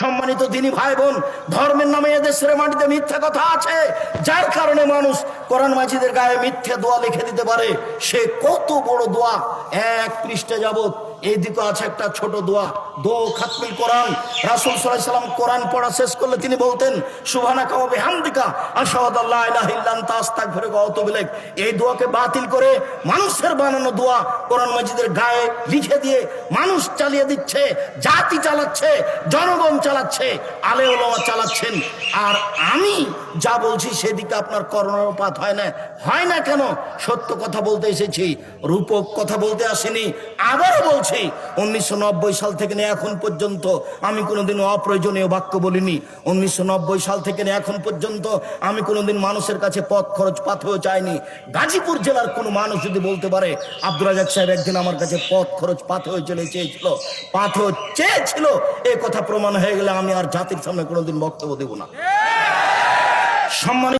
সম্মানিত দিনী ভাই বোন, ধর্মের নামে এদেশের মাটিতে মিথ্যা কথা আছে, যার কারণে মানুষ কোরআন মাজিদের গায়ে মিথ্যা দোয়া লিখে দিতে পারে। সে কত বড় দোয়া, এক পৃষ্ঠা যাবত। এইদিকে আছে একটা ছোট দোয়া, দো খাতমিল কোরআন। রাসূল সাল্লাল্লাহু আলাইহি ওয়াসাল্লাম কোরআন পড়া শেষ করলে তিনি বলতেন, সুবহানাকা ওয়া বিহামদিকা আশহাদু আল্লা ইলাহা ইল্লা আনতা আস্তাগফিরুকা ওয়া আতুবু ইলাইক। এই দোয়াকে বাতিল করে মানুষের বানানো দোয়া কোরআন মাজিদের গায়ে লিখে দিয়ে মানুষ চালিয়ে দিচ্ছে, জাতি চালাচ্ছে, জনগণ চালাচ্ছে, আলে ওলামা চালাচ্ছেন। আর আমি যা বলছি সেদিকে আপনার কর্ণপাত হয় না। হয় না কেন? সত্য কথা বলতে এসেছি, রূপক কথা বলতে আসিনি। আবারও বলছি, 1990 সাল থেকে নিয়ে এখন পর্যন্ত আমি কোনোদিন অপ্রয়োজনীয় বাক্য বলিনি। 1990 সাল থেকে নিয়ে এখন পর্যন্ত আমি কোনোদিন মানুষের কাছে পথ খরচ পাথেও চাইনি। গাজীপুর জেলার কোনো মানুষ যদি বলতে পারে আব্দুর রাজ্জাক সাহেব একদিন আমার কাছে পথ খরচ পাথেও চেয়েছিল, এ কথা প্রমাণ হয়ে গেলে আমি আর জাতির সামনে কোনোদিন বক্তব্য দেব না। সম্মানিত